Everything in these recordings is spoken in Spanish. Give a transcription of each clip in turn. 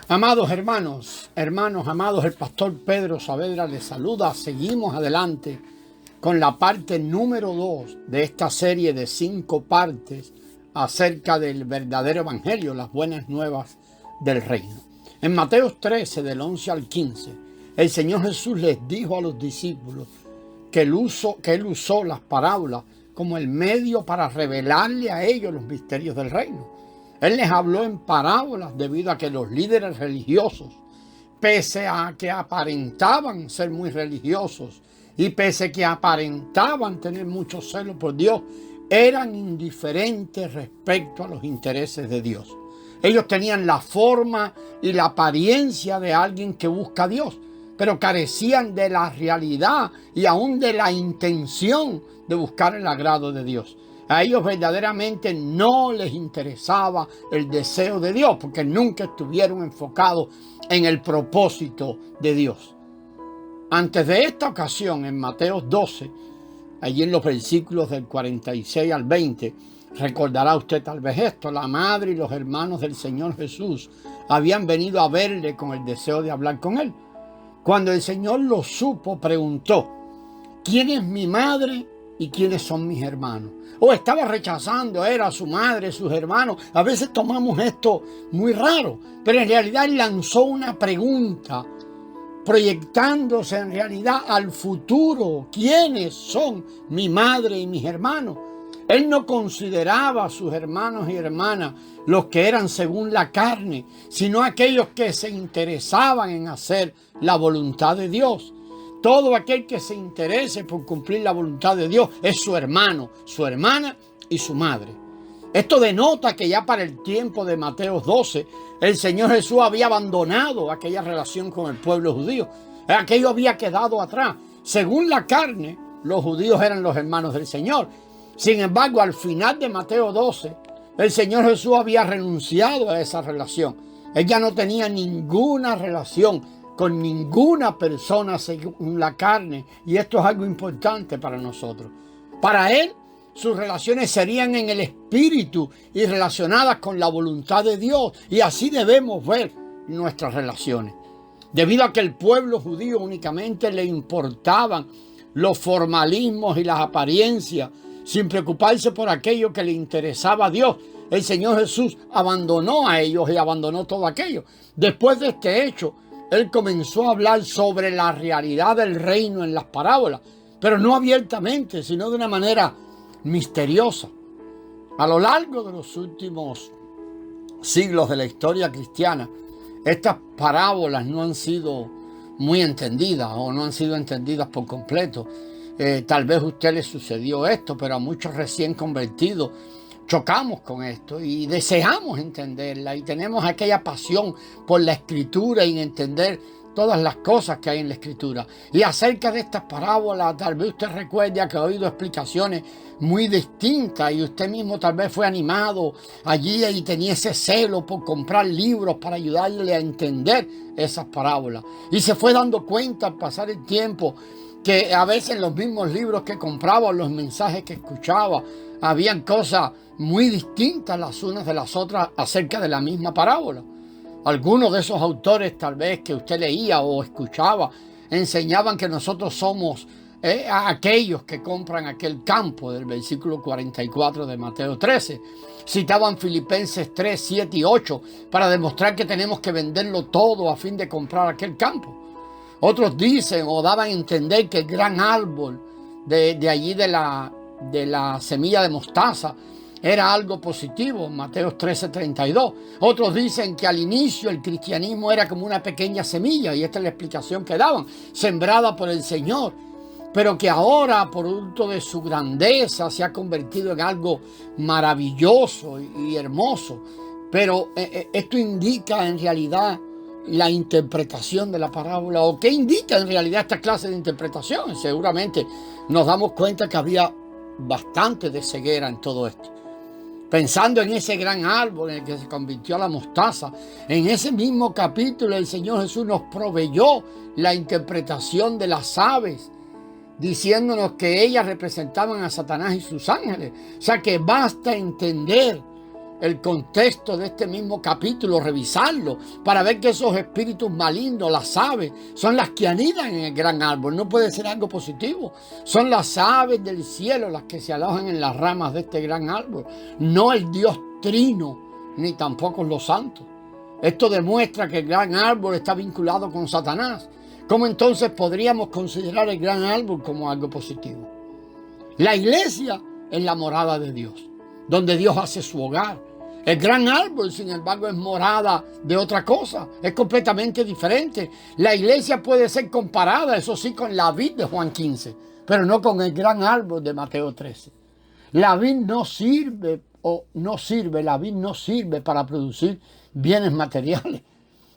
Amados hermanos amados, el pastor Pedro Saavedra les saluda. Seguimos adelante con la parte número 2 de esta serie de 5 partes acerca del verdadero evangelio, las buenas nuevas del reino. En Mateo 13, del 11 al 15, el Señor Jesús les dijo a los discípulos que él usó las parábolas como el medio para revelarle a ellos los misterios del reino. Él les habló en parábolas debido a que los líderes religiosos, pese a que aparentaban ser muy religiosos y pese a que aparentaban tener mucho celo por Dios, eran indiferentes respecto a los intereses de Dios. Ellos tenían la forma y la apariencia de alguien que busca a Dios, pero carecían de la realidad y aún de la intención de buscar el agrado de Dios. A ellos verdaderamente no les interesaba el deseo de Dios, porque nunca estuvieron enfocados en el propósito de Dios. Antes de esta ocasión, en Mateo 12, allí en los versículos del 46 al 20, recordará usted tal vez esto: la madre y los hermanos del Señor Jesús habían venido a verle con el deseo de hablar con él. Cuando el Señor lo supo, preguntó: ¿quién es mi madre y quiénes son mis hermanos? Estaba rechazando, era su madre, sus hermanos. A veces tomamos esto muy raro, pero en realidad él lanzó una pregunta, proyectándose en realidad al futuro. ¿Quiénes son mi madre y mis hermanos? Él no consideraba a sus hermanos y hermanas los que eran según la carne, sino aquellos que se interesaban en hacer la voluntad de Dios. Todo aquel que se interese por cumplir la voluntad de Dios es su hermano, su hermana y su madre. Esto denota que ya para el tiempo de Mateo 12, el Señor Jesús había abandonado aquella relación con el pueblo judío. Aquello había quedado atrás. Según la carne, los judíos eran los hermanos del Señor. Sin embargo, al final de Mateo 12, el Señor Jesús había renunciado a esa relación. Él ya no tenía ninguna relación con ninguna persona según la carne, y esto es algo importante para nosotros. Para él, sus relaciones serían en el espíritu y relacionadas con la voluntad de Dios, y así debemos ver nuestras relaciones. Debido a que el pueblo judío únicamente le importaban los formalismos y las apariencias, sin preocuparse por aquello que le interesaba a Dios, el Señor Jesús abandonó a ellos y abandonó todo aquello. Después de este hecho, Él comenzó a hablar sobre la realidad del reino en las parábolas, pero no abiertamente, sino de una manera misteriosa. A lo largo de los últimos siglos de la historia cristiana, estas parábolas no han sido muy entendidas o no han sido entendidas por completo. Tal vez a usted le sucedió esto, pero a muchos recién convertidos chocamos con esto y deseamos entenderla y tenemos aquella pasión por la Escritura y en entender todas las cosas que hay en la Escritura. Y acerca de estas parábolas, tal vez usted recuerde que ha oído explicaciones muy distintas y usted mismo tal vez fue animado allí y tenía ese celo por comprar libros para ayudarle a entender esas parábolas. Y se fue dando cuenta al pasar el tiempo que a veces los mismos libros que compraba, los mensajes que escuchaba, habían cosas muy distintas las unas de las otras acerca de la misma parábola. Algunos de esos autores tal vez que usted leía o escuchaba enseñaban que nosotros somos aquellos que compran aquel campo del versículo 44 de Mateo 13. Citaban Filipenses 3, 7 y 8 para demostrar que tenemos que venderlo todo a fin de comprar aquel campo. Otros dicen o daban a entender que el gran árbol de allí de la semilla de mostaza era algo positivo, Mateo 13:32. Otros dicen que al inicio el cristianismo era como una pequeña semilla, y esta es la explicación que daban, sembrada por el Señor, pero que ahora, producto de su grandeza, se ha convertido en algo maravilloso y hermoso. Pero esto indica en realidad la interpretación de la parábola, o qué indica en realidad esta clase de interpretación. Seguramente nos damos cuenta que había bastante de ceguera en todo esto. Pensando en ese gran árbol en el que se convirtió la mostaza, en ese mismo capítulo el Señor Jesús nos proveyó la interpretación de las aves, diciéndonos que ellas representaban a Satanás y sus ángeles. O sea que basta entender el contexto de este mismo capítulo, revisarlo, para ver que esos espíritus malignos, las aves, son las que anidan en el gran árbol. No puede ser algo positivo. Son las aves del cielo las que se alojan en las ramas de este gran árbol, no el Dios trino, ni tampoco los santos. Esto demuestra que el gran árbol está vinculado con Satanás. ¿Cómo entonces podríamos considerar el gran árbol como algo positivo? La iglesia es la morada de Dios, donde Dios hace su hogar. El gran árbol, sin embargo, es morada de otra cosa, es completamente diferente. La iglesia puede ser comparada, eso sí, con la vid de Juan 15, pero no con el gran árbol de Mateo 13. La vid no sirve para producir bienes materiales.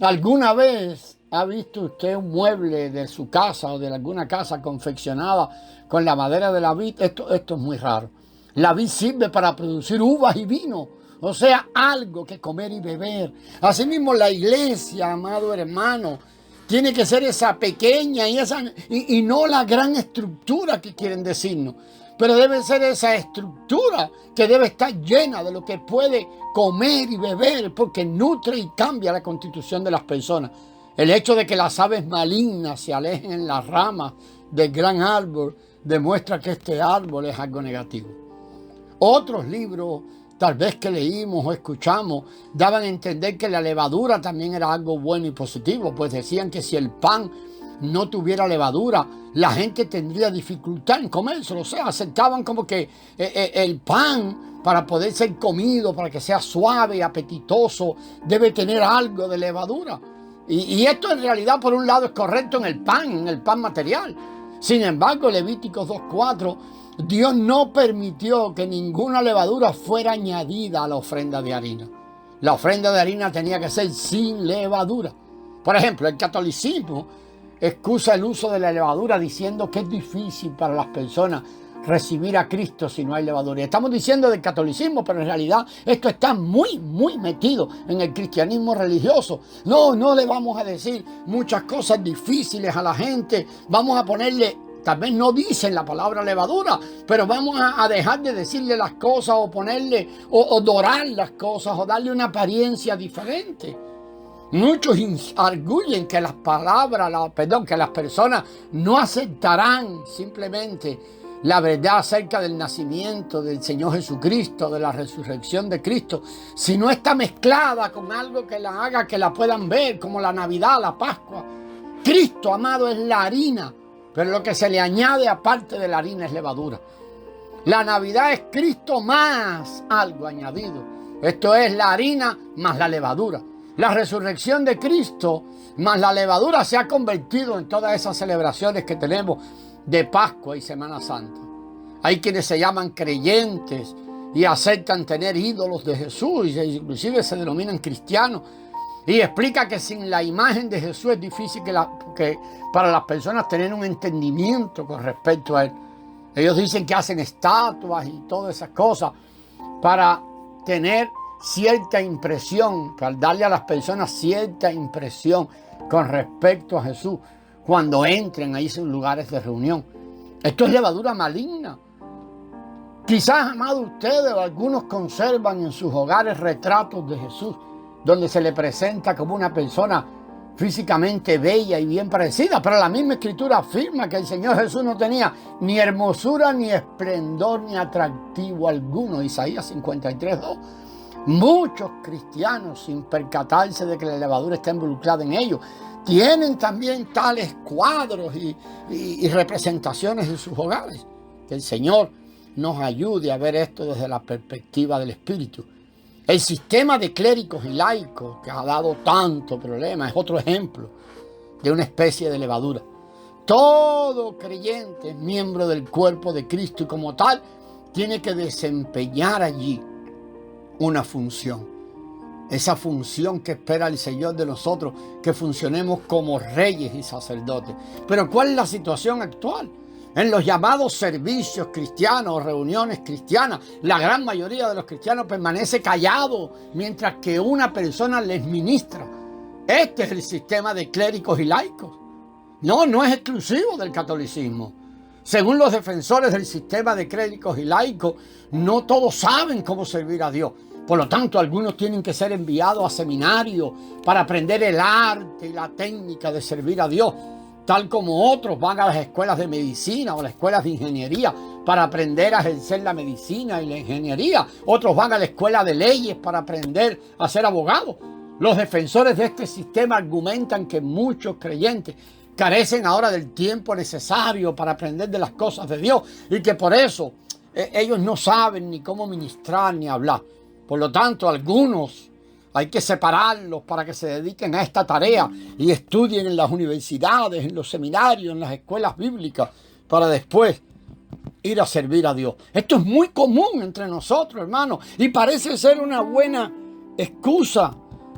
¿Alguna vez ha visto usted un mueble de su casa o de alguna casa confeccionada con la madera de la vid? Esto es muy raro. La vid sirve para producir uvas y vino, o sea, algo que comer y beber. Asimismo, la iglesia, amado hermano, tiene que ser esa pequeña y no la gran estructura que quieren decirnos. Pero debe ser esa estructura que debe estar llena de lo que puede comer y beber, porque nutre y cambia la constitución de las personas. El hecho de que las aves malignas se alejen en las ramas del gran árbol demuestra que este árbol es algo negativo. Otros libros, tal vez que leímos o escuchamos, daban a entender que la levadura también era algo bueno y positivo, pues decían que si el pan no tuviera levadura, la gente tendría dificultad en comérselo. O sea, aceptaban como que el pan, para poder ser comido, para que sea suave y apetitoso, debe tener algo de levadura. Y esto en realidad, por un lado, es correcto en el pan material. Sin embargo, Levíticos 2:4, Dios no permitió que ninguna levadura fuera añadida a la ofrenda de harina. La ofrenda de harina tenía que ser sin levadura. Por ejemplo, el catolicismo excusa el uso de la levadura diciendo que es difícil para las personas recibir a Cristo si no hay levadura. Y estamos diciendo del catolicismo, pero en realidad esto está muy metido en el cristianismo religioso. No le vamos a decir muchas cosas difíciles a la gente. Vamos a ponerle, tal vez no dicen la palabra levadura, pero vamos a dejar de decirle las cosas o ponerle o dorar las cosas o darle una apariencia diferente. Muchos arguyen que que las personas no aceptarán simplemente la verdad acerca del nacimiento del Señor Jesucristo, de la resurrección de Cristo, si no está mezclada con algo que la haga que la puedan ver, como la Navidad, la Pascua. Cristo, amado, es la harina, pero lo que se le añade aparte de la harina es levadura. La Navidad es Cristo más algo añadido. Esto es la harina más la levadura. La resurrección de Cristo más la levadura se ha convertido en todas esas celebraciones que tenemos de Pascua y Semana Santa. Hay quienes se llaman creyentes y aceptan tener ídolos de Jesús, y inclusive se denominan cristianos, y explica que sin la imagen de Jesús es difícil que para las personas tener un entendimiento con respecto a él. Ellos dicen que hacen estatuas y todas esas cosas para tener cierta impresión, para darle a las personas cierta impresión con respecto a Jesús cuando entren ahí en lugares de reunión. Esto es levadura maligna. Quizás, amado, ustedes o algunos conservan en sus hogares retratos de Jesús, donde se le presenta como una persona físicamente bella y bien parecida, pero la misma Escritura afirma que el Señor Jesús no tenía ni hermosura, ni esplendor, ni atractivo alguno. Isaías 53:2. Muchos cristianos, sin percatarse de que la levadura está involucrada en ellos, tienen también tales cuadros y representaciones en sus hogares. Que el Señor nos ayude a ver esto desde la perspectiva del Espíritu. El sistema de clérigos y laicos que ha dado tanto problema es otro ejemplo de una especie de levadura. Todo creyente es miembro del cuerpo de Cristo y como tal tiene que desempeñar allí una función. Esa función que espera el Señor de nosotros, que funcionemos como reyes y sacerdotes. Pero ¿cuál es la situación actual? En los llamados servicios cristianos, reuniones cristianas, la gran mayoría de los cristianos permanece callado mientras que una persona les ministra. Este es el sistema de clérigos y laicos. No es exclusivo del catolicismo. Según los defensores del sistema de clérigos y laicos, no todos saben cómo servir a Dios. Por lo tanto, algunos tienen que ser enviados a seminarios para aprender el arte y la técnica de servir a Dios, tal como otros van a las escuelas de medicina o las escuelas de ingeniería para aprender a ejercer la medicina y la ingeniería. Otros van a la escuela de leyes para aprender a ser abogados. Los defensores de este sistema argumentan que muchos creyentes carecen ahora del tiempo necesario para aprender de las cosas de Dios y que por eso ellos no saben ni cómo ministrar ni hablar. Por lo tanto, algunos hay que separarlos para que se dediquen a esta tarea y estudien en las universidades, en los seminarios, en las escuelas bíblicas, para después ir a servir a Dios. Esto es muy común entre nosotros, hermanos, y parece ser una buena excusa,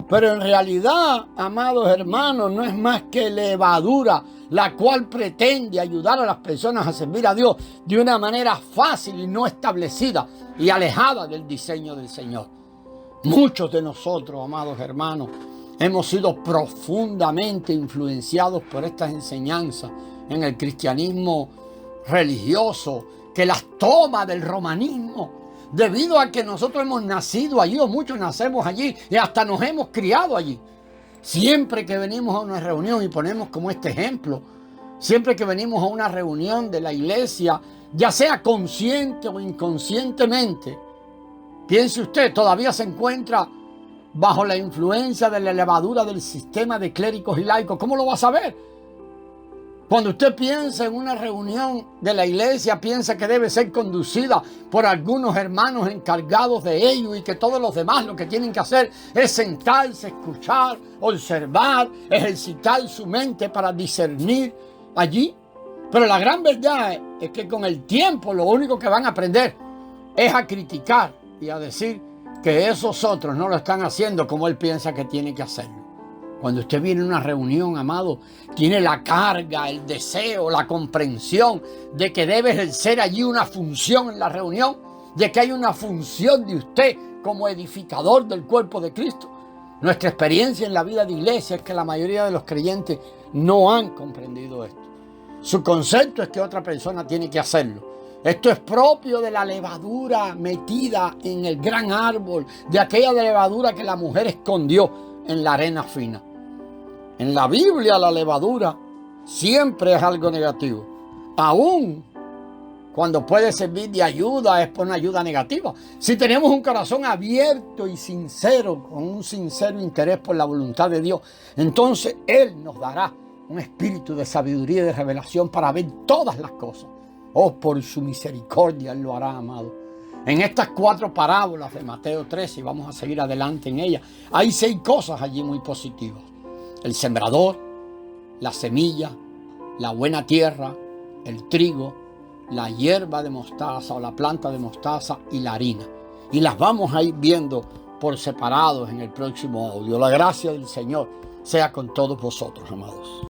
pero en realidad, amados hermanos, no es más que levadura, la cual pretende ayudar a las personas a servir a Dios de una manera fácil y no establecida y alejada del diseño del Señor. Muchos de nosotros, amados hermanos, hemos sido profundamente influenciados por estas enseñanzas en el cristianismo religioso, que las toma del romanismo, debido a que nosotros hemos nacido allí, o muchos nacemos allí, y hasta nos hemos criado allí. Siempre que venimos a una reunión, y ponemos como este ejemplo, siempre que venimos a una reunión de la iglesia, ya sea consciente o inconscientemente, piense usted, todavía se encuentra bajo la influencia de la levadura del sistema de clérigos y laicos. ¿Cómo lo va a saber? Cuando usted piensa en una reunión de la iglesia, piensa que debe ser conducida por algunos hermanos encargados de ello y que todos los demás lo que tienen que hacer es sentarse, escuchar, observar, ejercitar su mente para discernir allí. Pero la gran verdad es que con el tiempo lo único que van a aprender es a criticar y a decir que esos otros no lo están haciendo como él piensa que tiene que hacerlo. Cuando usted viene a una reunión, amado, tiene la carga, el deseo, la comprensión de que debe ejercer allí una función en la reunión, de que hay una función de usted como edificador del cuerpo de Cristo. Nuestra experiencia en la vida de iglesia es que la mayoría de los creyentes no han comprendido esto. Su concepto es que otra persona tiene que hacerlo. Esto es propio de la levadura metida en el gran árbol, de aquella levadura que la mujer escondió en la arena fina. En la Biblia la levadura siempre es algo negativo. Aún cuando puede servir de ayuda, es por una ayuda negativa. Si tenemos un corazón abierto y sincero, con un sincero interés por la voluntad de Dios, entonces Él nos dará un espíritu de sabiduría y de revelación para ver todas las cosas. Oh, por su misericordia Él lo hará, amado. En estas 4 parábolas de Mateo 13, y vamos a seguir adelante en ellas, hay 6 cosas allí muy positivas. El sembrador, la semilla, la buena tierra, el trigo, la hierba de mostaza o la planta de mostaza y la harina. Y las vamos a ir viendo por separados en el próximo audio. La gracia del Señor sea con todos vosotros, amados.